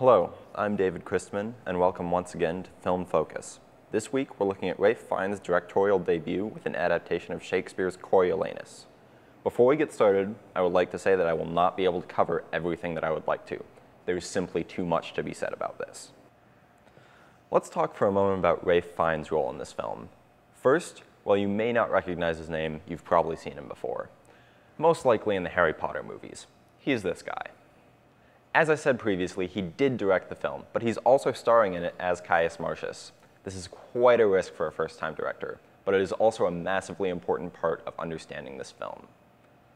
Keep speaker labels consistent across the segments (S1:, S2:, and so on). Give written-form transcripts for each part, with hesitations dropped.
S1: Hello, I'm David Christman, and welcome once again to Film Focus. This week, we're looking at Ralph Fiennes' directorial debut with an adaptation of Shakespeare's Coriolanus. Before we get started, I would like to say that I will not be able to cover everything that I would like to. There's simply too much to be said about this. Let's talk for a moment about Ralph Fiennes' role in this film. First, while you may not recognize his name, you've probably seen him before. Most likely in the Harry Potter movies. He's this guy. As I said previously, he did direct the film, but he's also starring in it as Caius Marcius. This is quite a risk for a first-time director, but it is also a massively important part of understanding this film.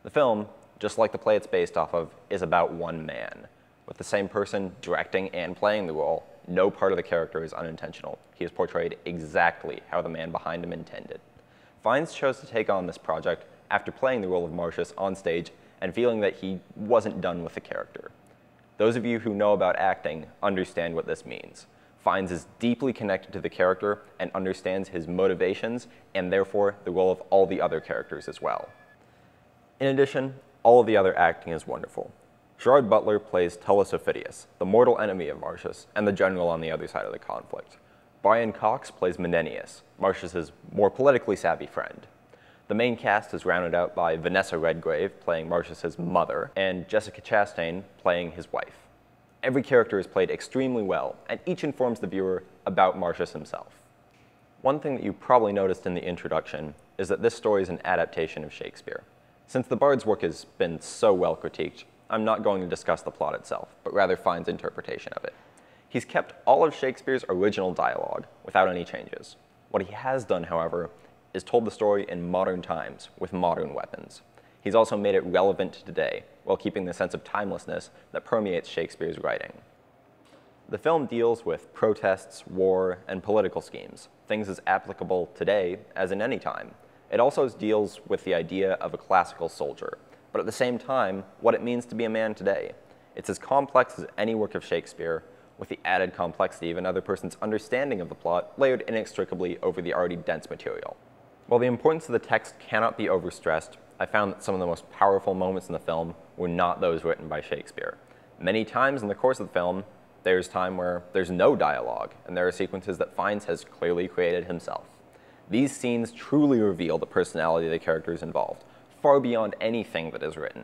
S1: The film, just like the play it's based off of, is about one man. With the same person directing and playing the role, no part of the character is unintentional. He is portrayed exactly how the man behind him intended. Fiennes chose to take on this project after playing the role of Marcius on stage and feeling that he wasn't done with the character. Those of you who know about acting understand what this means. Fiennes is deeply connected to the character and understands his motivations and therefore the role of all the other characters as well. In addition, all of the other acting is wonderful. Gerard Butler plays Tullus Aufidius, the mortal enemy of Marcius and the general on the other side of the conflict. Brian Cox plays Menenius, Marcius's more politically savvy friend. The main cast is rounded out by Vanessa Redgrave playing Marcius's mother and Jessica Chastain playing his wife. Every character is played extremely well, and each informs the viewer about Marcius himself. One thing that you probably noticed in the introduction is that this story is an adaptation of Shakespeare. Since the Bard's work has been so well critiqued, I'm not going to discuss the plot itself, but rather Fiennes' interpretation of it. He's kept all of Shakespeare's original dialogue without any changes. What he has done, however, is told the story in modern times with modern weapons. He's also made it relevant to today while keeping the sense of timelessness that permeates Shakespeare's writing. The film deals with protests, war, and political schemes, things as applicable today as in any time. It also deals with the idea of a classical soldier, but at the same time, what it means to be a man today. It's as complex as any work of Shakespeare, with the added complexity of another person's understanding of the plot layered inextricably over the already dense material. While the importance of the text cannot be overstressed, I found that some of the most powerful moments in the film were not those written by Shakespeare. Many times in the course of the film, there's time where there's no dialogue, and there are sequences that Fiennes has clearly created himself. These scenes truly reveal the personality of the characters involved, far beyond anything that is written.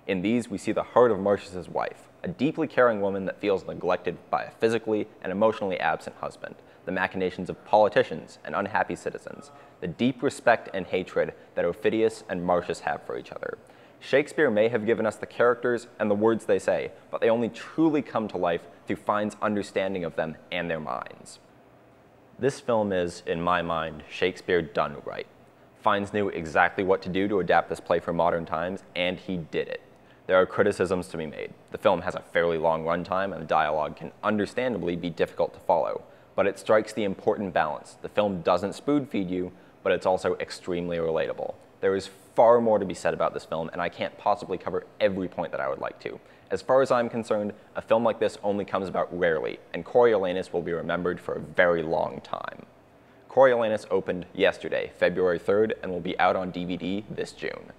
S1: In these, we see the heart of Marcius's wife, a deeply caring woman that feels neglected by a physically and emotionally absent husband, the machinations of politicians and unhappy citizens, the deep respect and hatred that Aufidius and Marcius have for each other. Shakespeare may have given us the characters and the words they say, but they only truly come to life through Fiennes' understanding of them and their minds. This film is, in my mind, Shakespeare done right. Fiennes knew exactly what to do to adapt this play for modern times, and he did it. There are criticisms to be made. The film has a fairly long runtime, and the dialogue can understandably be difficult to follow, but it strikes the important balance. The film doesn't spoon-feed you, but it's also extremely relatable. There is far more to be said about this film, and I can't possibly cover every point that I would like to. As far as I'm concerned, a film like this only comes about rarely, and Coriolanus will be remembered for a very long time. Coriolanus opened yesterday, February 3rd, and will be out on DVD this June.